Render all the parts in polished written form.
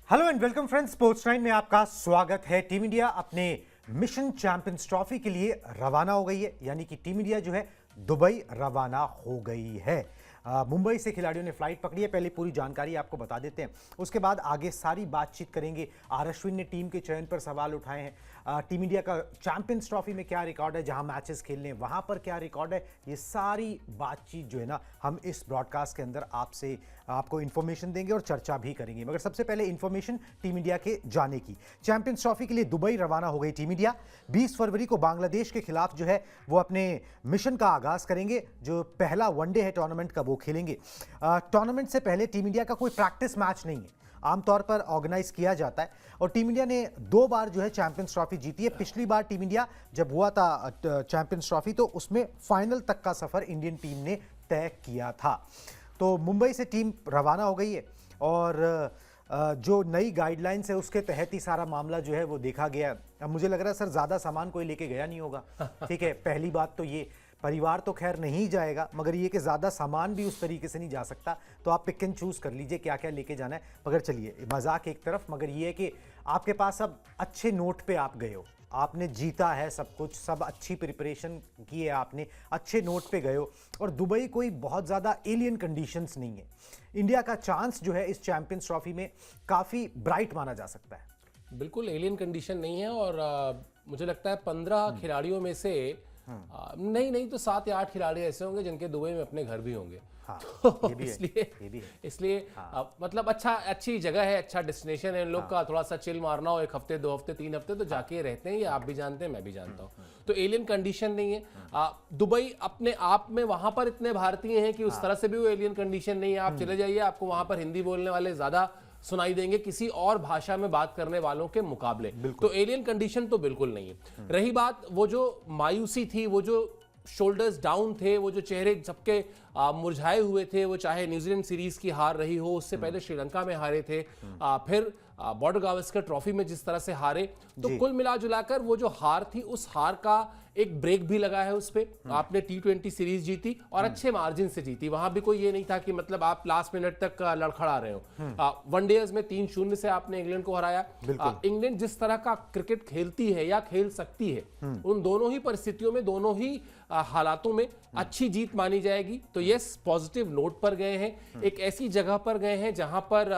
Hello and welcome friends, sports 9 में आपका स्वागत है। टीम इंडिया अपने मिशन चैंपियंस ट्रॉफी के लिए रवाना हो गई है, यानी कि टीम इंडिया जो है दुबई रवाना हो गई है। मुंबई से खिलाड़ियों ने फ्लाइट पकड़ी है। पहले पूरी जानकारी आपको बता देते हैं, उसके बाद आगे सारी बातचीत करेंगे। आर अश्विन ने टीम के चयन पर सवाल उठाए हैं। टीम इंडिया का चैंपियंस ट्रॉफी में क्या रिकॉर्ड है, जहां मैचेस खेलने वहां पर क्या रिकॉर्ड है, ये सारी बातचीत जो है ना हम इस ब्रॉडकास्ट के अंदर आपको इन्फॉर्मेशन देंगे और चर्चा भी करेंगे। मगर सबसे पहले इन्फॉर्मेशन टीम इंडिया के जाने की। चैंपियंस ट्रॉफी के लिए दुबई रवाना हो गई टीम इंडिया। 20 फरवरी को बांग्लादेश के खिलाफ जो है वो अपने मिशन का आगाज करेंगे। जो पहला वनडे है टूर्नामेंट का वो खेलेंगे। टूर्नामेंट से पहले टीम इंडिया का कोई प्रैक्टिस मैच नहीं है, आमतौर पर ऑर्गेनाइज किया जाता है। और टीम इंडिया ने 2 बार जो है चैंपियंस ट्रॉफी जीती है। पिछली बार टीम इंडिया जब हुआ था चैंपियंस ट्रॉफी, तो उसमें फाइनल तक का सफर इंडियन टीम ने तय किया था। तो मुंबई से टीम रवाना हो गई है और जो नई गाइडलाइंस है उसके तहत ही सारा मामला जो है वो देखा गया। अब मुझे लग रहा है सर ज़्यादा सामान कोई लेके गया नहीं होगा। ठीक है, पहली बात तो ये, परिवार तो खैर नहीं जाएगा, मगर ये कि ज़्यादा सामान भी उस तरीके से नहीं जा सकता। तो आप पिक एंड चूज़ कर लीजिए क्या क्या लेके जाना है। मगर चलिए, मजाक एक तरफ, मगर ये है कि आपके पास अब अच्छे नोट पे आप गए हो, आपने जीता है सब कुछ, सब अच्छी प्रिपरेशन की है आपने, अच्छे नोट पे गए हो। और दुबई कोई बहुत ज़्यादा एलियन कंडीशंस नहीं है। इंडिया का चांस जो है इस चैंपियंस ट्रॉफी में काफ़ी ब्राइट माना जा सकता है। बिल्कुल एलियन कंडीशन नहीं है। और मुझे लगता है 15 खिलाड़ियों में से नहीं तो 7 या 8 खिलाड़ी ऐसे होंगे जिनके दुबई में अपने घर भी होंगे। हाँ, तो ये भी इसलिए मतलब अच्छी जगह है, अच्छा डेस्टिनेशन है। इन लोग का थोड़ा सा चिल मारना हो 1 हफ्ते 2 हफ्ते 3 हफ्ते तो जाके रहते हैं। ये आप भी जानते हैं, मैं भी जानता हूँ। तो एलियन कंडीशन नहीं है। दुबई अपने आप में वहां पर इतने भारतीय हैं कि उस तरह से भी वो एलियन कंडीशन नहीं है। आप चले जाइए, आपको वहां पर हिंदी बोलने वाले ज्यादा सुनाई देंगे किसी और भाषा में बात करने वालों के मुकाबले। तो एलियन कंडीशन तो बिल्कुल नहीं है। रही बात वो जो मायूसी थी, वो जो शोल्डर्स डाउन थे, वो जो चेहरे सबके मुरझाए हुए थे, वो चाहे न्यूजीलैंड सीरीज की हार रही हो, उससे पहले श्रीलंका में हारे थे, फिर बॉर्डर गावस्कर ट्रॉफी में जिस तरह से हारे, तो कुल मिला जुलाकर वो जो हार थी, उस हार का एक ब्रेक भी लगा है उस पे। आपने T20 सीरीज जीती और अच्छे मार्जिन से जीती। वहां भी कोई ये नहीं था कि मतलब आप लास्ट मिनट तक लड़खड़ा रहे हो। वनडेज में 3-0 से आपने इंग्लैंड को हराया। इंग्लैंड जिस तरह का क्रिकेट खेलती है या खेल सकती है, उन दोनों ही परिस्थितियों में, दोनों ही हालातों में अच्छी जीत मानी जाएगी। तो यस, पॉजिटिव नोट पर गए हैं, एक ऐसी जगह पर गए हैं जहां पर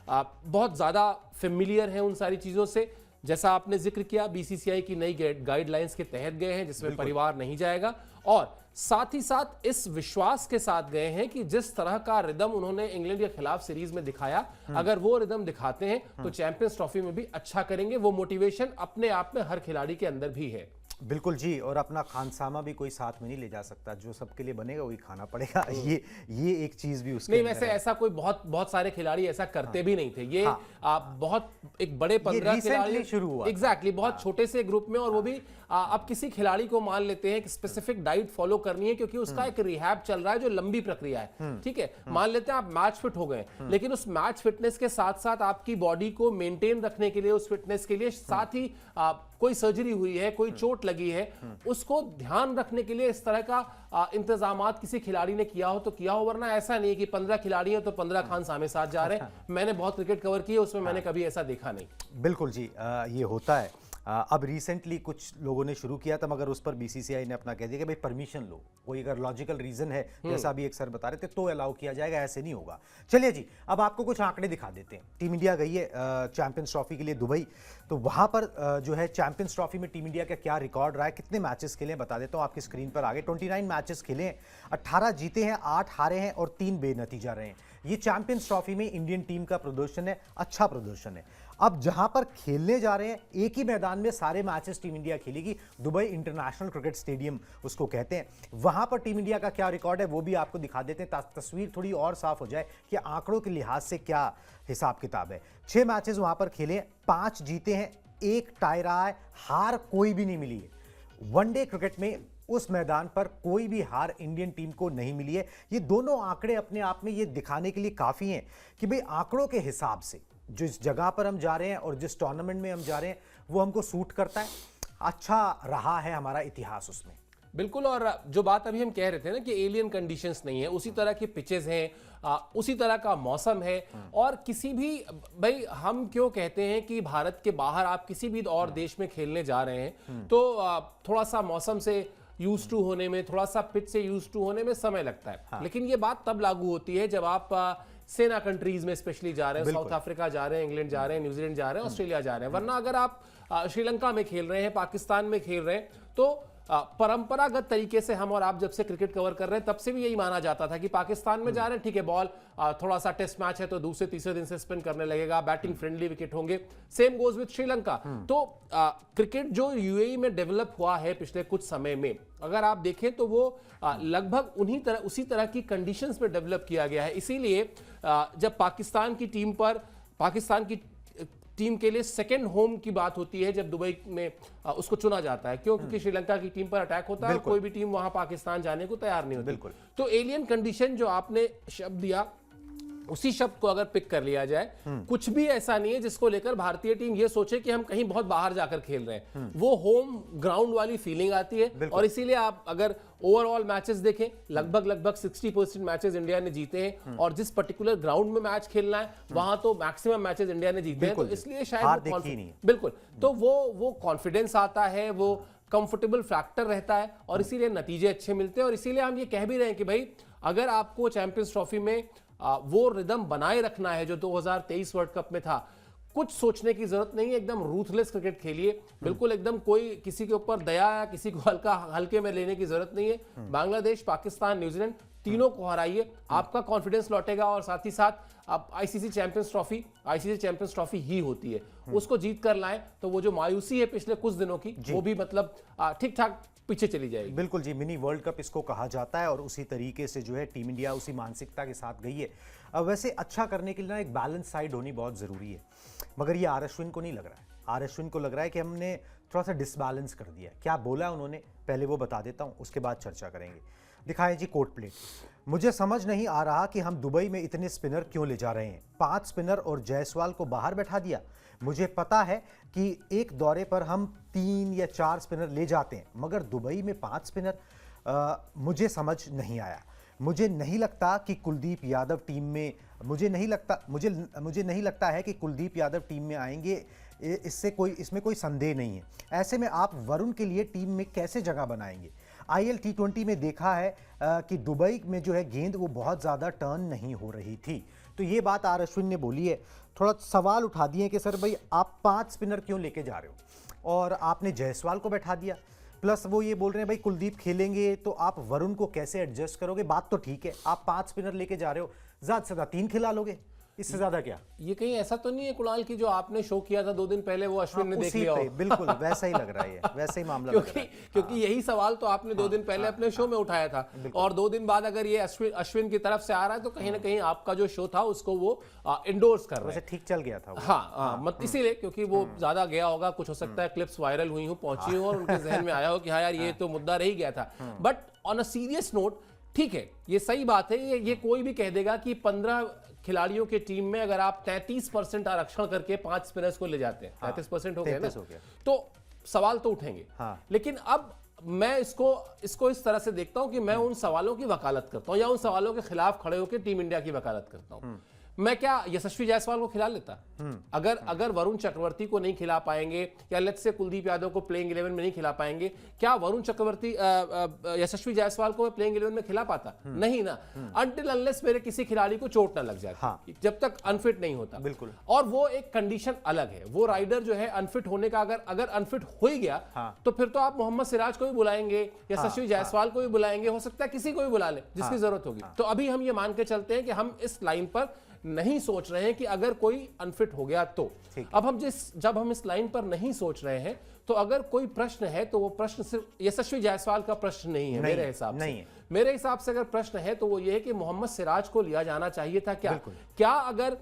बहुत ज्यादा फेमिलियर है उन सारी चीजों से। जैसा आपने जिक्र किया, बीसीसीआई की नई गाइडलाइंस के तहत गए हैं जिसमें परिवार नहीं जाएगा। और साथ ही साथ इस विश्वास के साथ गए हैं कि जिस तरह का रिदम उन्होंने इंग्लैंड के खिलाफ सीरीज में दिखाया, अगर वो रिदम दिखाते हैं तो चैंपियंस ट्रॉफी में भी अच्छा करेंगे। वो मोटिवेशन अपने आप में हर खिलाड़ी के अंदर भी है। बिल्कुल जी। और अपना खानसामा भी कोई साथ में नहीं ले जा सकता, जो सबके लिए बनेगा वही खाना पड़ेगा। ये एक चीज भी उसके नहीं, वैसे ऐसा कोई बहुत सारे खिलाड़ी ऐसा करते भी नहीं थे। ये बहुत एक बड़े 15 खिलाड़ी शुरू हुआ एग्जैक्टली बहुत छोटे से ग्रुप में। और वो भी अब किसी खिलाड़ी को मान लेते हैं कि स्पेसिफिक डाइट फॉलो करनी है, क्योंकि उसका एक रिहैब चल रहा है जो लंबी प्रक्रिया है। ठीक है, मान लेते हैं आप मैच फिट हो गए, लेकिन उस मैच फिटनेस के साथ साथ आपकी बॉडी को मेंटेन रखने के लिए, उस फिटनेस के लिए साथ ही कोई सर्जरी हुई है, कोई चोट लगी है, उसको ध्यान रखने के लिए इस तरह का इंतजामात किसी खिलाड़ी ने किया हो तो किया हो। वरना ऐसा नहीं कि 15 खिलाड़ी हैं तो 15 खान सामे साथ जा रहे हैं। मैंने बहुत क्रिकेट कवर की है, उसमें मैंने कभी ऐसा देखा नहीं। बिल्कुल जी, ये होता है। अब रिसेंटली कुछ लोगों ने शुरू किया था, मगर उस पर बीसीसीआई ने अपना कह दिया कि भाई परमिशन लो, कोई अगर लॉजिकल रीजन है, जैसा अभी एक सर बता रहे थे, तो अलाउ किया जाएगा, ऐसे नहीं होगा। चलिए जी, अब आपको कुछ आंकड़े दिखा देते हैं। टीम इंडिया गई है चैंपियंस ट्रॉफी के लिए दुबई, तो वहां पर जो है चैंपियंस ट्रॉफी में टीम इंडिया का क्या रिकॉर्ड रहा है, कितने मैचेस खेले बता देता हूँ आपकी स्क्रीन पर आगे। 29 मैचेस खेले हैं, 18 जीते हैं, 8 हारे हैं और 3 बेनतीजा रहे हैं। ये चैंपियंस ट्रॉफी में इंडियन टीम का प्रदर्शन है, अच्छा प्रदर्शन है। अब जहां पर खेलने जा रहे हैं, एक ही मैदान में सारे मैचेस टीम इंडिया खेलेगी, दुबई इंटरनेशनल क्रिकेट स्टेडियम उसको कहते हैं। वहां पर टीम इंडिया का क्या रिकॉर्ड है वो भी आपको दिखा देते हैं, तस्वीर थोड़ी और साफ हो जाए कि आंकड़ों के लिहाज से क्या हिसाब किताब है। 6 मैचेस वहां पर खेले, 5 जीते हैं, 1 टाई रहा है, हार कोई भी नहीं मिली है। वनडे क्रिकेट में उस मैदान पर कोई भी हार इंडियन टीम को नहीं मिली है। ये दोनों आंकड़े अपने आप में ये दिखाने के लिए काफी हैं कि भाई आंकड़ों के हिसाब से जिस जगह पर हम जा रहे हैं और जिस टूर्नामेंट में हम जा रहे हैं वो हमको सूट करता है, अच्छा रहा है हमारा इतिहास उसमें। बिल्कुल। और जो बात अभी हम कह रहे थे ना कि एलियन कंडीशंस नहीं है, उसी तरह की पिचेस हैं, उसी तरह का मौसम है। और किसी भी, भाई हम क्यों कहते हैं कि भारत के बाहर आप किसी भी और देश में खेलने जा रहे हैं तो थोड़ा सा मौसम से यूज टू होने में, थोड़ा सा पिच से यूज टू होने में समय लगता है। लेकिन ये बात तब लागू होती है जब आप सेना कंट्रीज में स्पेशली जा रहे हैं, साउथ अफ्रीका जा रहे हैं, इंग्लैंड जा रहे हैं, न्यूजीलैंड जा रहे हैं, ऑस्ट्रेलिया जा रहे हैं। वरना अगर आप श्रीलंका में खेल रहे हैं, पाकिस्तान में खेल रहे हैं, तो परंपरागत तरीके से हम और आप जब से क्रिकेट कवर कर रहे हैं तब से भी यही माना जाता था कि पाकिस्तान में जा रहे हैं, ठीक है, बॉल थोड़ा सा टेस्ट मैच है तो दूसरे तीसरे दिन से स्पिन करने लगेगा, बैटिंग फ्रेंडली विकेट होंगे। Same goes with Sri Lanka. तो क्रिकेट जो यूएई में डेवलप हुआ है पिछले कुछ समय में, अगर आप देखें तो वो लगभग उसी तरह की कंडीशंस में डेवलप किया गया है। इसीलिए जब पाकिस्तान की टीम के लिए सेकंड होम की बात होती है, जब दुबई में उसको चुना जाता है, क्यों? क्योंकि श्रीलंका की टीम पर अटैक होता है और कोई भी टीम वहां पाकिस्तान जाने को तैयार नहीं होती। बिल्कुल। तो एलियन कंडीशन जो आपने शब्द दिया, उसी शब्द को अगर पिक कर लिया जाए, कुछ भी ऐसा नहीं है जिसको लेकर भारतीय टीम ये सोचे कि हम कहीं बहुत बाहर जाकर खेल रहे हैं। वो होम ग्राउंड वाली फीलिंग आती है। और इसीलिए आप अगर ओवरऑल मैचेस देखें, लगभग 60% मैचेस इंडिया ने जीते हैं। और जिस पर्टिकुलर ग्राउंड में मैच खेलना है वहां तो मैक्सिमम मैचेस इंडिया ने जीते हैं। तो इसलिए शायद बिल्कुल, तो वो कॉन्फिडेंस आता है, वो कंफर्टेबल फैक्टर रहता है और इसीलिए नतीजे अच्छे मिलते हैं। और इसीलिए हम ये कह भी रहे हैं कि भाई अगर आपको चैंपियंस ट्रॉफी में वो रिदम बनाए रखना है जो 2023 वर्ल्ड कप में था, कुछ सोचने की जरूरत नहीं है, एकदम रूथलेस क्रिकेट खेलिए। बिल्कुल एकदम कोई किसी के ऊपर दया या किसी को हल्के में लेने की जरूरत नहीं है। बांग्लादेश, पाकिस्तान, न्यूजीलैंड तीनों को हराइए, आपका कॉन्फिडेंस लौटेगा। और साथ ही साथ आप आईसीसी चैंपियंस ट्रॉफी ही होती है, उसको जीत कर लाएं तो वो जो मायूसी है पिछले कुछ दिनों की, वो भी मतलब ठीक ठाक पीछे चली जाएगी। बिल्कुल जी, मिनी वर्ल्ड कप इसको कहा जाता है और उसी तरीके से जो है टीम इंडिया उसी मानसिकता के साथ गई है। अब वैसे अच्छा करने के लिए ना एक बैलेंस साइड होनी बहुत ज़रूरी है, मगर ये आर अश्विन को नहीं लग रहा है। आर अश्विन को लग रहा है कि हमने थोड़ा सा डिसबैलेंस कर दिया। क्या बोला उन्होंने, पहले वो बता देता हूँ, उसके बाद चर्चा करेंगे। दिखाएं जी कोट प्लेट। मुझे समझ नहीं आ रहा कि हम दुबई में इतने स्पिनर क्यों ले जा रहे हैं। 5 स्पिनर और जायसवाल को बाहर बैठा दिया। मुझे पता है कि एक दौरे पर हम 3 या 4 स्पिनर ले जाते हैं, मगर दुबई में 5 स्पिनर मुझे समझ नहीं आया। मुझे नहीं लगता कि कुलदीप यादव टीम में मुझे नहीं लगता है कि कुलदीप यादव टीम में आएंगे। इसमें कोई संदेह नहीं है। ऐसे में आप वरुण के लिए टीम में कैसे जगह बनाएंगे? IL T20 में देखा है कि दुबई में जो है गेंद वो बहुत ज़्यादा टर्न नहीं हो रही थी। तो ये बात आर अश्विन ने बोली है। थोड़ा सवाल उठा दिए कि सर भाई आप 5 स्पिनर क्यों लेके जा रहे हो और आपने जायसवाल को बैठा दिया, प्लस वो ये बोल रहे हैं भाई कुलदीप खेलेंगे तो आप वरुण को कैसे एडजस्ट करोगे। बात तो ठीक है, आप 5 स्पिनर लेके जा रहे हो, ज़्यादा से ज़्यादा 3 खिला लोगे, इससे ज्यादा क्या? ये कहीं ऐसा तो नहीं है कुणाल की जो आपने शो किया था 2 दिन पहले वो अश्विन ने देख लिया हो? बिल्कुल वैसा ही लग रहा है, वैसा ही मामला लग रहा है। क्योंकि यही सवाल तो आपने 2 दिन पहले अपने शो में उठाया था और 2 दिन बाद अगर ये अश्विन की तरफ से आ रहा है तो कहीं ना कहीं आपका जो शो था उसको वो इंडोर्स कर रहे हैं। ठीक चल गया था वो। हाँ, मत इसीलिए क्योंकि वो ज्यादा गया होगा, कुछ हो सकता है क्लिप्स वायरल हुई हूँ, पहुंची हूँ और उनके जहन में आया हो कि हाँ यार ये तो मुद्दा रह गया था। But on a serious note, ठीक है, ये सही बात है। ये कोई भी कह देगा कि 15 खिलाड़ियों के टीम में अगर आप 33% आरक्षण करके 5 स्पिनर्स को ले जाते हैं, 33% हो गया ना, तो सवाल तो उठेंगे। लेकिन अब मैं इसको इस तरह से देखता हूं कि मैं उन सवालों की वकालत करता हूं या उन सवालों के खिलाफ खड़े होकर टीम इंडिया की वकालत करता हूं। मैं क्या यशस्वी जायसवाल को खिला लेता? अगर वरुण चक्रवर्ती को नहीं खिला पाएंगे या लेट्स से कुलदीप यादव को प्लेइंग 11 में नहीं खिला पाएंगे, क्या वरुण चक्रवर्ती यशस्वी जायसवाल को मैं प्लेइंग 11 में खिला पाता? नहीं ना, अनटिल अनलेस मेरे किसी खिलाड़ी को चोट ना लग जाए, जब तक अनफिट नहीं होता। बिल्कुल। और वो एक कंडीशन अलग है, वो राइडर जो है अनफिट होने का अगर अनफिट हो ही गया तो फिर तो आप मोहम्मद सिराज को भी बुलाएंगे, यशस्वी जायसवाल को भी बुलाएंगे, हो सकता है किसी को भी बुला ले जिसकी जरूरत होगी। तो अभी हम ये मान के चलते हैं कि हम इस लाइन पर नहीं सोच रहे हैं कि अगर कोई अनफिट हो गया तो। अब जब हम इस लाइन पर नहीं सोच रहे हैं तो अगर कोई प्रश्न है तो वो प्रश्न सिर्फ यशस्वी जायसवाल का प्रश्न नहीं है। मेरे हिसाब से अगर प्रश्न है तो वो ये है कि मोहम्मद सिराज को लिया जाना चाहिए था क्या अगर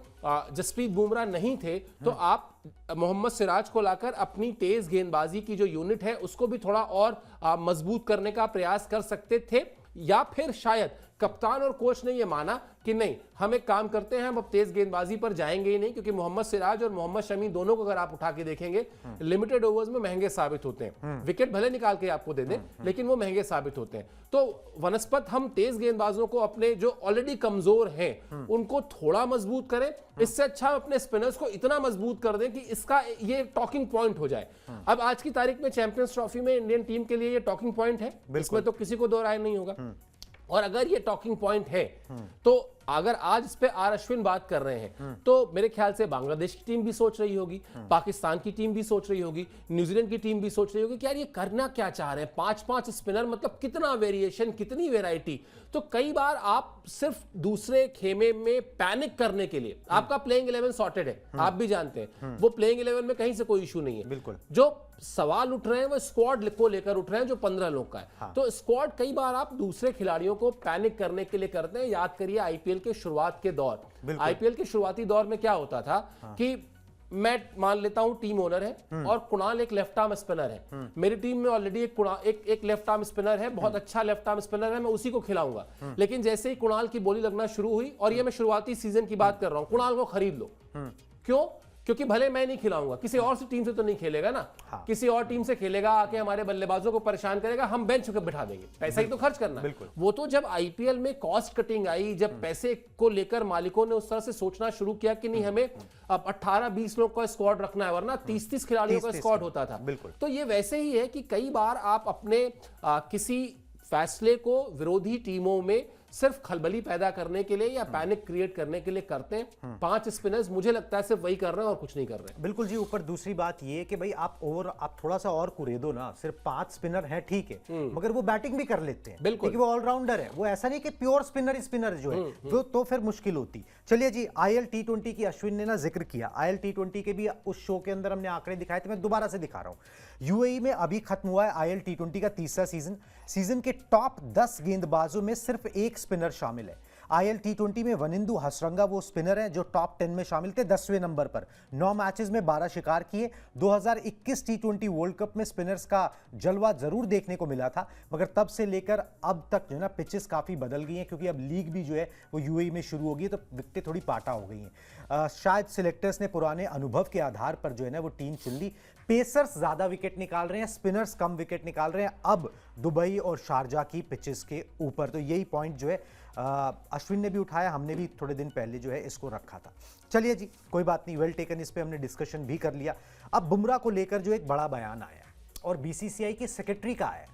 जसप्रीत बुमराह नहीं थे तो आप मोहम्मद सिराज को लाकर अपनी तेज गेंदबाजी की जो यूनिट है उसको भी थोड़ा और मजबूत करने का प्रयास कर सकते थे, या फिर शायद कप्तान और कोच ने ये माना कि नहीं, हम एक काम करते हैं, हम अब तेज गेंदबाजी पर जाएंगे ही नहीं, क्योंकि मोहम्मद सिराज और मोहम्मद शमी दोनों को अगर आप उठा के देखेंगे लिमिटेड ओवर्स में महंगे साबित होते हैं। विकेट भले निकाल के आपको दे दें, लेकिन वो महंगे साबित होते हैं। तो वनस्पत हम तेज गेंदबाजों को, अपने जो ऑलरेडी कमजोर हैं उनको थोड़ा मजबूत करें, इससे अच्छा अपने स्पिनर्स को इतना मजबूत कर दें कि इसका ये टॉकिंग पॉइंट हो जाए। अब आज की तारीख में चैंपियंस ट्रॉफी में इंडियन टीम के लिए ये टॉकिंग पॉइंट है, इसमें तो किसी को दो राय नहीं होगा। और अगर ये टॉकिंग पॉइंट है तो अगर आज इस पे आर अश्विन बात कर रहे हैं तो मेरे ख्याल से बांग्लादेश की टीम भी सोच रही होगी, पाकिस्तान की टीम भी सोच रही होगी, न्यूजीलैंड की टीम भी सोच रही होगी कि यार ये करना क्या चाह रहे हैं, 5-5 स्पिनर, मतलब कितना वेरिएशन, कितनी वेराइटी। तो कई बार आप सिर्फ दूसरे खेमे में पैनिक करने के लिए, आपका प्लेइंग 11 सॉर्टेड है, आप भी जानते हैं वो प्लेइंग 11 में कहीं से कोई इशू नहीं है। बिल्कुल। जो सवाल उठ रहे हैं वो स्क्वाड को लेकर उठ रहे हैं जो 15 लोग का है। हाँ। तो स्क्वाड कई बार आप दूसरे खिलाड़ियों को पैनिक करने के लिए करते हैं। याद करिए आईपीएल के शुरुआत के दौर, आईपीएल के शुरुआती दौर में क्या होता था कि मैं मान लेता हूं टीम ओनर है और कुणाल एक लेफ्ट आर्म स्पिनर है, मेरी टीम में ऑलरेडी एक लेफ्ट आर्म स्पिनर है, बहुत अच्छा लेफ्ट आर्म स्पिनर है, मैं उसी को खिलाऊंगा। लेकिन जैसे ही कुणाल की बोली लगना शुरू हुई, और ये मैं शुरुआती सीजन की बात कर रहा हूं, कुणाल को खरीद लो। क्यों? क्योंकि भले मैं नहीं खिलाऊंगा, किसी और सी टीम से तो नहीं खेलेगा ना। हाँ। किसी और टीम से खेलेगा, आके हमारे बल्लेबाजों को परेशान करेगा, हम बेंच पे बिठा देंगे, पैसा ही तो खर्च करना है। वो तो जब आईपीएल में कॉस्ट कटिंग आई, जब पैसे को लेकर मालिकों ने उस तरह से सोचना शुरू किया कि नहीं हमें अब 18-20 लोग का स्क्वाड रखना है, वरना 30-30 खिलाड़ियों का स्क्वाड होता था। तो ये वैसे ही है कि कई बार आप अपने किसी फैसले को विरोधी टीमों में सिर्फ खलबली पैदा करने के लिए या पैनिक क्रिएट करने के लिए करते हैं। 5 स्पिनर्स मुझे लगता है सिर्फ वही कर रहे हैं और कुछ नहीं कर रहे हैं। बिल्कुल जी। ऊपर दूसरी बात ये कि भाई आप थोड़ा सा और कुरेदो ना, सिर्फ 5 स्पिनर हैं ठीक है, मगर वो बैटिंग भी कर लेते हैं। बिल्कुल, वो ऑलराउंडर है, वो ऐसा नहीं कि प्योर स्पिनर जो है तो फिर मुश्किल होती। चलिए जी, आईएल T20 की अश्विन ने ना जिक्र किया, आईएल T20 के भी उस शो के अंदर हमने आंकड़े दिखाए थे, मैं दोबारा से दिखा रहा हूं। यूएई में अभी खत्म हुआ है आईएल T20 का तीसरा सीजन के टॉप 10 गेंदबाजों में सिर्फ एक स्पिनर शामिल है। आईएल T20 में वनिंदु हसरंगा वो स्पिनर हैं जो टॉप 10 में शामिल थे, 10वें नंबर पर, 9 मैचेस में 12 शिकार किए। 2021 T20 वर्ल्ड कप में स्पिनर्स का जलवा जरूर देखने को मिला था, मगर तब से लेकर अब तक जो है ना पिचेस काफी बदल गई हैं, क्योंकि अब लीग भी जो है वो यूएई में शुरू होगी, तो विकेटें थोड़ी पाटा हो गई हैं। शायद सिलेक्टर्स ने पुराने अनुभव के आधार पर जो है ना वो टीम चुन ली। पेसर्स ज्यादा विकेट निकाल रहे हैं, स्पिनर्स कम विकेट निकाल रहे हैं अब दुबई और शारजा की पिचेस के ऊपर। तो यही पॉइंट जो है अश्विन ने भी उठाया, हमने भी थोड़े दिन पहले जो है इसको रखा था। चलिए जी, कोई बात नहीं, वेल टेकन, इस पे हमने डिस्कशन भी कर लिया। अब बुमराह को लेकर जो एक बड़ा बयान आया और बीसीसीआई के सेक्रेटरी का आया,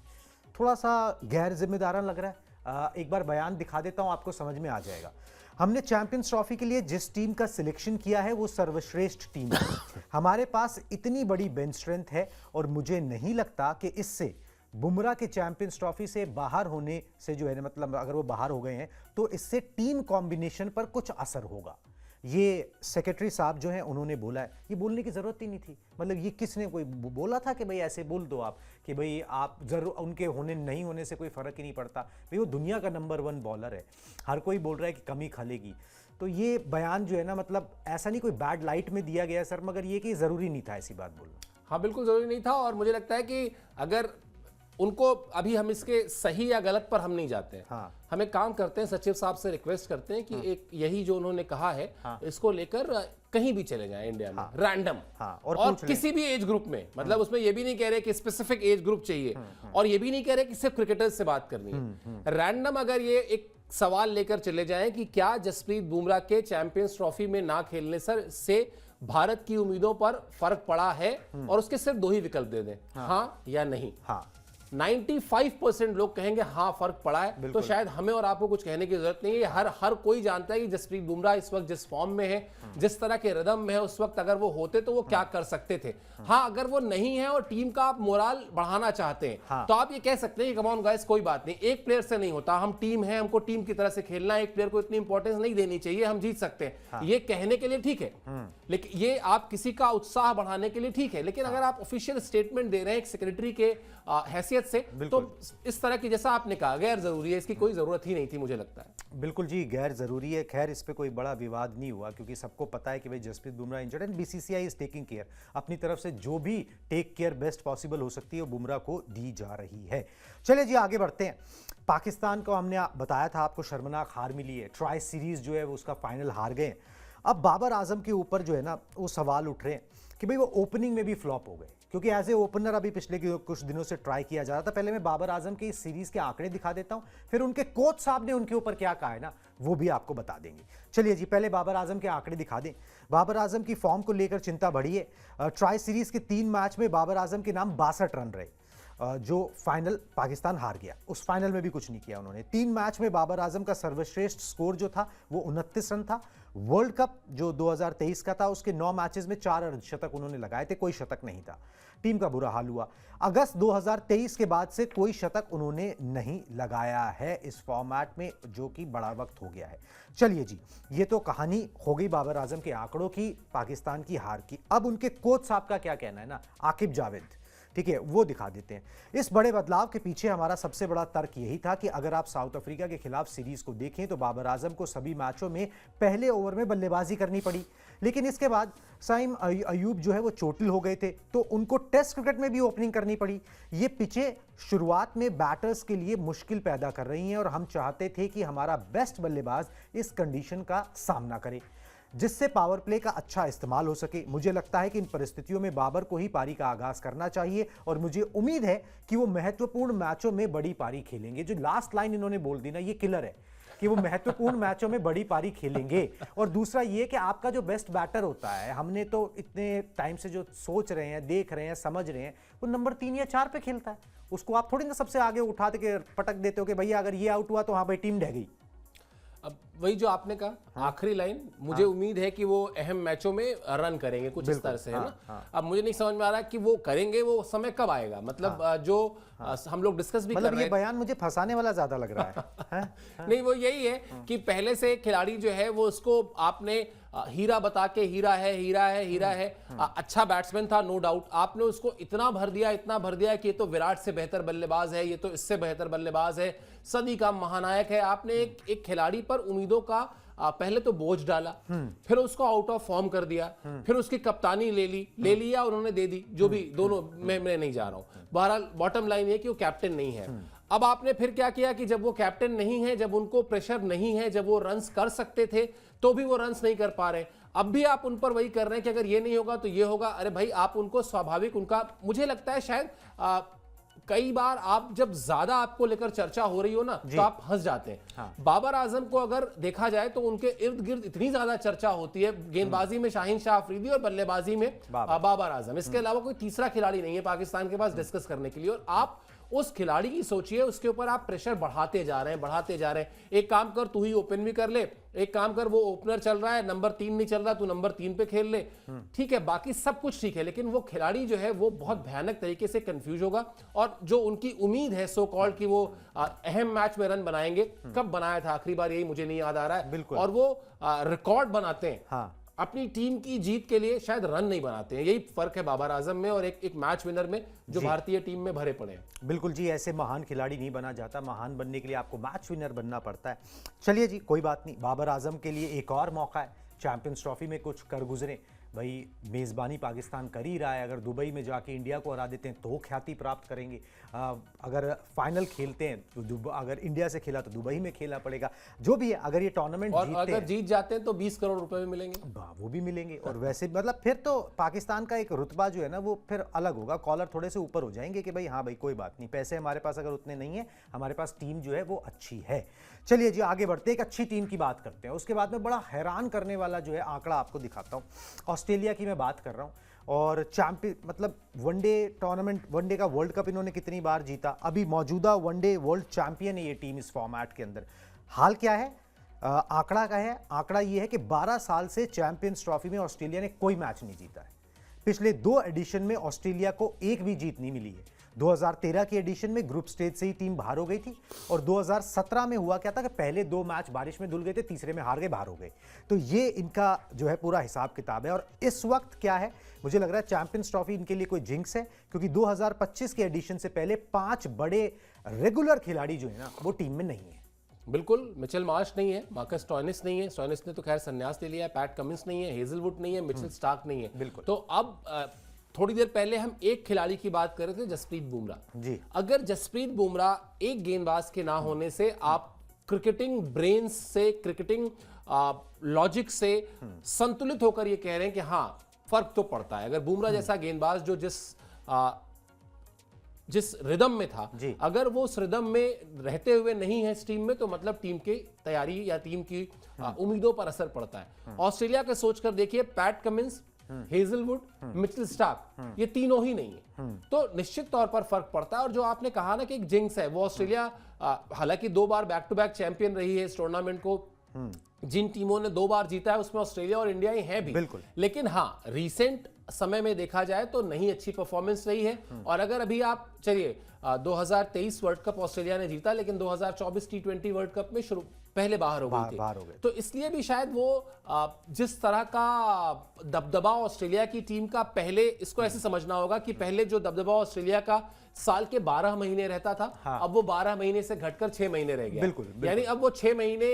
थोड़ा सा गैर जिम्मेदाराना लग रहा है। एक बार बयान दिखा देता हूं, आपको समझ में आ जाएगा। हमने चैंपियंस ट्रॉफी के लिए जिस टीम का सिलेक्शन किया है वो सर्वश्रेष्ठ टीम है। हमारे पास इतनी बड़ी बेंच स्ट्रेंथ है और मुझे नहीं लगता कि इससे बुमराह के चैंपियंस ट्रॉफी से बाहर होने से जो है ना, मतलब अगर वो बाहर हो गए हैं तो इससे टीम कॉम्बिनेशन पर कुछ असर होगा। ये सेक्रेटरी साहब जो हैं उन्होंने बोला है, ये बोलने की ज़रूरत ही नहीं थी। मतलब ये किसने कोई बोला था कि भाई ऐसे बोल दो आप कि भाई आप जरूर उनके होने नहीं होने से कोई फ़र्क ही नहीं पड़ता। भाई वो दुनिया का नंबर 1 बॉलर है, हर कोई बोल रहा है कि कमी खलेगी। तो ये बयान जो है ना, मतलब ऐसा नहीं कोई बैड लाइट में दिया गया सर, मगर ये कि ज़रूरी नहीं था ऐसी बात बोलना। हाँ बिल्कुल ज़रूरी नहीं था, और मुझे लगता है कि अगर उनको अभी हम इसके सही या गलत पर हम नहीं जाते हैं। हाँ। हम एक काम करते हैं, सचिव साहब से रिक्वेस्ट करते हैं कि एक यही जो उन्होंने कहा है, इसको लेकर कहीं भी चले जाएं इंडिया में, रैंडम, और किसी भी एज ग्रुप में, मतलब उसमें ये भी नहीं कह रहे कि स्पेसिफिक एज ग्रुप चाहिए, और ये भी नहीं कह रहे कि सिर्फ क्रिकेटर्स से बात करनी है। रैंडम अगर ये एक सवाल लेकर चले जाएं कि क्या जसप्रीत बुमराह के चैंपियंस ट्रॉफी में ना खेलने से भारत की उम्मीदों पर फर्क पड़ा है, और उसके सिर्फ 2 ही विकल्प दे दें, हाँ या नहीं। 95% लोग कहेंगे हाँ फर्क पड़ा है, तो शायद हमें और आपको कुछ कहने की जरूरत नहीं है। हर कोई जानता है कि जसप्रीत बुमराह इस वक्त जिस फॉर्म में है, जिस तरह के रिदम में है, उस वक्त अगर वो होते तो वो क्या कर सकते थे। हाँ, अगर वो नहीं है और टीम का आप मोराल बढ़ाना चाहते हैं, तो आप ये कह सकते हैं कि कम ऑन गाइस, कोई बात नहीं, एक प्लेयर से नहीं होता, हम टीम है, हमको टीम की तरह से खेलना है, एक प्लेयर को इतनी इंपॉर्टेंस नहीं देनी चाहिए, हम जीत सकते हैं। ये कहने के लिए ठीक है, लेकिन ये आप किसी का उत्साह बढ़ाने के लिए ठीक है, लेकिन अगर आप ऑफिशियल स्टेटमेंट दे रहे हैं एक सेक्रेटरी के हैसियत से, तो इस तरह की, जैसा आपने कहा, गैर जरूरी है, इसकी कोई जरूरत ही नहीं थी, मुझे लगता है। बिल्कुल जी, गैर जरूरी है। खैर, इस पे कोई बड़ा विवाद नहीं हुआ, क्योंकि सबको पता है कि भाई Jasprit Bumrah injured and BCCI is taking care, अपनी तरफ से जो भी टेक केयर बेस्ट पॉसिबल हो सकती है वो बुमराह को दी जा रही है। चलिए जी, आगे बढ़ते हैं। पाकिस्तान को हमने बताया था आपको शर्मनाक हार मिली है, ट्राई सीरीज जो है वो उसका फाइनल हार गए। अब बाबर आजम के ऊपर जो है ना वो सवाल उठ रहे हैं कि भाई वो ओपनिंग में भी फ्लॉप हो गए, क्योंकि एज ए ओपनर अभी पिछले कुछ दिनों से ट्राई किया जा रहा था। पहले मैं बाबर आजम की इस सीरीज के आंकड़े दिखा देता हूं, फिर उनके कोच साहब ने उनके ऊपर क्या कहा है ना वो भी आपको बता देंगे। चलिए जी, पहले बाबर आजम के आंकड़े दिखा दें। बाबर आजम की फॉर्म को लेकर चिंता बढ़ी है। ट्राई सीरीज के 3 मैच में बाबर आजम के नाम 62 रन रहे, जो फाइनल पाकिस्तान हार गया। उस फाइनल में भी कुछ नहीं किया उन्होंने। 3 मैच में बाबर आजम का सर्वश्रेष्ठ स्कोर जो था वो 29 रन था। वर्ल्ड कप जो 2023 का था उसके 9 मैचेस में 4 अर्धशतक उन्होंने लगाए थे, कोई शतक नहीं था। टीम का बुरा हाल हुआ। अगस्त 2023 के बाद से कोई शतक उन्होंने नहीं लगाया है इस फॉर्मेट में, जो कि बड़ा वक्त हो गया है। चलिए जी, ये तो कहानी हो गई बाबर आजम के आंकड़ों की, पाकिस्तान की हार की। अब उनके कोच साहब का क्या कहना है ना, आकिब जावेद, ठीक है, वो दिखा देते हैं। इस बड़े बदलाव के पीछे हमारा सबसे बड़ा तर्क यही था कि अगर आप साउथ अफ्रीका के खिलाफ सीरीज को देखें तो बाबर आजम को सभी मैचों में पहले ओवर में बल्लेबाजी करनी पड़ी, लेकिन इसके बाद साइम अयूब जो है वो चोटिल हो गए थे, तो उनको टेस्ट क्रिकेट में भी ओपनिंग करनी पड़ी। ये पिचें शुरुआत में बैटर्स के लिए मुश्किल पैदा कर रही हैं और हम चाहते थे कि हमारा बेस्ट बल्लेबाज इस कंडीशन का सामना करे, जिससे पावर प्ले का अच्छा इस्तेमाल हो सके। मुझे लगता है कि इन परिस्थितियों में बाबर को ही पारी का आगाज करना चाहिए और मुझे उम्मीद है कि वो महत्वपूर्ण मैचों में बड़ी पारी खेलेंगे। जो लास्ट लाइन इन्होंने बोल दी ना, ये किलर है कि वो महत्वपूर्ण मैचों में बड़ी पारी खेलेंगे। और दूसरा ये कि आपका जो बेस्ट बैटर होता है, हमने तो इतने टाइम से जो सोच रहे हैं, देख रहे हैं, समझ रहे हैं, वो नंबर 3 या 4 पे खेलता है। उसको आप थोड़ी ना सबसे आगे उठा के पटक देते हो कि भैया अगर ये आउट हुआ तो हाँ भाई टीम ढह गई। अब वही जो आपने कहा आखिरी लाइन, मुझे उम्मीद है कि वो अहम मैचों में रन करेंगे, कुछ इस तरह से है ना। अब मुझे नहीं समझ में आ रहा कि वो करेंगे, वो समय कब आएगा, मतलब जो हम लोग डिस्कस भी कर रहे हैं। ये बयान मुझे फंसाने वाला ज्यादा लग रहा है। नहीं, वो यही है कि पहले से खिलाड़ी जो है वो उसको आपने हीरा बता के हीरा है हीरा है हीरा है, अच्छा बैट्समैन था नो डाउट, आपने उसको इतना भर दिया कि ये तो विराट से बेहतर बल्लेबाज है, ये तो इससे बेहतर बल्लेबाज है, सदी का महानायक है। आपने एक खिलाड़ी पर उम्मीदों का पहले तो बोझ डाला, फिर उसको आउट ऑफ फॉर्म कर दिया, फिर उसकी कप्तानी ले लिया उन्होंने दे दी, जो भी दोनों मैं नहीं जा रहा हूं। बहरहाल बॉटम लाइन है कि वो कैप्टन नहीं है। अब आपने फिर क्या किया कि जब वो कैप्टन नहीं है, जब उनको प्रेशर नहीं है, जब वो रन्स कर सकते थे तो भी वो रन्स नहीं कर पा रहे, अब भी आप उन पर वही कर रहे हैं कि अगर ये नहीं होगा तो ये होगा। अरे भाई, आप उनको स्वाभाविक, उनका मुझे लगता है शायद कई बार आप जब ज्यादा आपको लेकर चर्चा हो रही हो ना तो आप हंस जाते हैं। हाँ। बाबर आजम को अगर देखा जाए तो उनके इर्द गिर्द इतनी ज्यादा चर्चा होती है, गेंदबाजी में शाहीन शाह अफरीदी और बल्लेबाजी में बाबर आजम, इसके अलावा कोई तीसरा खिलाड़ी नहीं है पाकिस्तान के पास डिस्कस करने के लिए। और आप उस खिलाड़ी की सोचिए, उसके ऊपर आप प्रेशर बढ़ाते जा रहे हैं। एक काम कर, तू ही ओपन भी कर ले, एक काम कर, वो ओपनर चल रहा है, नंबर 3 नहीं चल रहा, तू नंबर 3 पे खेल ले, ठीक है, बाकी सब कुछ ठीक है, लेकिन वो खिलाड़ी जो है वो बहुत भयानक तरीके से कंफ्यूज होगा। और जो उनकी उम्मीद है सो कॉल्ड कि वो अहम मैच में रन बनाएंगे, कब बनाया था आखिरी बार, यही मुझे नहीं याद आ रहा है। और वो रिकॉर्ड बनाते हैं। हाँ। अपनी टीम की जीत के लिए शायद रन नहीं बनाते हैं। यही फर्क है बाबर आजम में और एक मैच विनर में जो भारतीय टीम में भरे पड़े हैं। बिल्कुल जी, ऐसे महान खिलाड़ी नहीं बना जाता, महान बनने के लिए आपको मैच विनर बनना पड़ता है। चलिए जी, कोई बात नहीं, बाबर आजम के लिए एक और मौका है, चैंपियंस ट्रॉफी में कुछ कर गुजरे। भाई मेज़बानी पाकिस्तान कर ही रहा है, अगर दुबई में जाके इंडिया को हरा देते हैं तो ख्याति प्राप्त करेंगे। अगर फाइनल खेलते हैं तो अगर इंडिया से खेला तो दुबई में खेलना पड़ेगा, जो भी है। अगर ये टूर्नामेंट अगर जीत जाते हैं तो 20 करोड़ रुपए भी मिलेंगे, वो भी मिलेंगे। और वैसे मतलब फिर तो पाकिस्तान का एक रुतबा जो है ना वो फिर अलग होगा, कॉलर थोड़े से ऊपर हो जाएंगे कि भाई हाँ भाई कोई बात नहीं, पैसे हमारे पास अगर उतने नहीं है, हमारे पास टीम जो है वो अच्छी है। चलिए जी, आगे बढ़ते एक अच्छी टीम की बात करते हैं। उसके बाद में बड़ा हैरान करने वाला जो है आंकड़ा आपको दिखाता हूँ। ऑस्ट्रेलिया की मैं बात कर रहा हूँ, और चैंपियन मतलब वनडे टूर्नामेंट, वनडे का वर्ल्ड कप इन्होंने कितनी बार जीता, अभी मौजूदा वनडे वर्ल्ड चैंपियन है ये टीम इस फॉर्मेट के अंदर। हाल क्या है, आंकड़ा का है, आंकड़ा ये है कि 12 साल से चैंपियंस ट्रॉफी में ऑस्ट्रेलिया ने कोई मैच नहीं जीता है। पिछले 2 एडिशन में ऑस्ट्रेलिया को एक भी जीत नहीं मिली है। 2013 की एडिशन में ग्रुप स्टेज से ही टीम बाहर हो गई थी, और 2017 में हुआ क्या था कि पहले 2 मैच बारिश में धुल गए थे, तीसरे में हार गए, बाहर हो गए। तो ये इनका जो है पूरा हिसाब किताब है। और इस वक्त क्या है, मुझे लग रहा है चैंपियंस ट्रॉफी इनके लिए कोई जिंक्स है, क्योंकि 2025 के एडिशन से पहले 5 बड़े रेगुलर खिलाड़ी जो है ना वो टीम में नहीं है। बिल्कुल, मिचेल मार्श नहीं है, मार्कस स्टोइनिस नहीं है, स्टोइनिस ने तो खैर संन्यास ले लिया है, पैट कमिंस नहीं है, हेजलवुड नहीं है, मिचेल स्टार्क नहीं है। बिल्कुल। तो अब थोड़ी देर पहले हम एक खिलाड़ी की बात कर रहे थे, जसप्रीत बुमराह जी। अगर जसप्रीत बुमराह एक गेंदबाज के ना होने से आप क्रिकेटिंग ब्रेन्स से, क्रिकेटिंग लॉजिक से संतुलित होकर ये कह रहे हैं कि हाँ फर्क तो पड़ता है। अगर बुमराह जैसा गेंदबाज जो जिस रिदम में था, अगर वो उस रिदम में रहते हुए नहीं है इस टीम में, तो मतलब टीम की तैयारी या टीम की उम्मीदों पर असर पड़ता है। ऑस्ट्रेलिया का सोचकर देखिए, PAT Cummins, Hazlewood, Mitchell Starc, ये तीनों ही नहीं है, तो निश्चित तौर पर फर्क पड़ता है। और जो आपने कहा ना कि एक जिंक्स है, वो ऑस्ट्रेलिया हालांकि 2 बार बैक टू बैक चैंपियन रही है इस टूर्नामेंट को, जिन टीमों ने 2 बार जीता है उसमें ऑस्ट्रेलिया और इंडिया ही है भी, बिल्कुल। लेकिन हाँ रिसेंट समय में देखा जाए तो नहीं अच्छी परफॉर्मेंस रही है। और अगर अभी आप चलिए 2023 वर्ल्ड कप ऑस्ट्रेलिया ने जीता, लेकिन 2024 T20 वर्ल्ड कप में पहले बाहर हो गई थी, तो इसलिए भी शायद वो जिस तरह का दबदबा ऑस्ट्रेलिया की टीम का पहले, इसको ऐसे समझना होगा कि पहले जो दबदबा ऑस्ट्रेलिया का साल के 12 महीने रहता था, अब वो 12 महीने से घटकर 6 महीने रह गया। बिल्कुल। यानी अब वो 6 महीने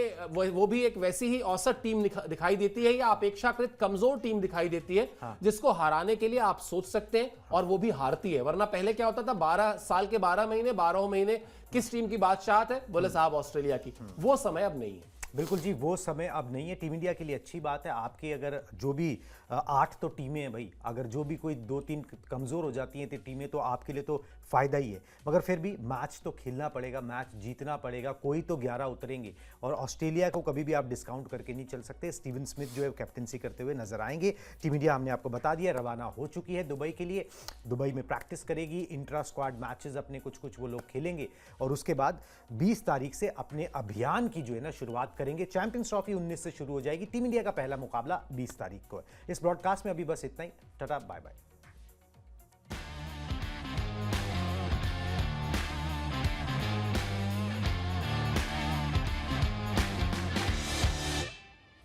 वो भी एक वैसी ही औसत टीम दिखाई देती है या अपेक्षाकृत कमजोर टीम दिखाई देती है, जिसको हराने के लिए आप सोच सकते हैं और वो भी हारती है। वरना पहले क्या होता था, 12 साल के 12 महीने, 12 महीने किस टीम की बादशाहत है, बोले साहब ऑस्ट्रेलिया की। वो समय अब नहीं है। बिल्कुल जी, वो समय अब नहीं है। टीम इंडिया के लिए अच्छी बात है, आपकी अगर जो भी 8 तो टीमें हैं भाई, अगर जो भी कोई 2-3 कमज़ोर हो जाती हैं तो टीमें, तो आपके लिए तो फ़ायदा ही है। मगर फिर भी मैच तो खेलना पड़ेगा, मैच जीतना पड़ेगा, कोई तो 11 उतरेंगे। और ऑस्ट्रेलिया को कभी भी आप डिस्काउंट करके नहीं चल सकते। स्टीवन स्मिथ जो है कैप्टनसी करते हुए नजर आएंगे। टीम इंडिया हमने आपको बता दिया रवाना हो चुकी है दुबई के लिए। दुबई में प्रैक्टिस करेगी, इंट्रा स्क्वाड मैचेस अपने कुछ वो लोग खेलेंगे और उसके बाद 20 तारीख से अपने अभियान की जो है ना शुरुआत करेंगे। चैंपियंस ट्रॉफी 19 से शुरू हो जाएगी। टीम इंडिया का पहला मुकाबला 20 तारीख को है। इस ब्रॉडकास्ट में अभी बस इतना ही। Tata, bye bye.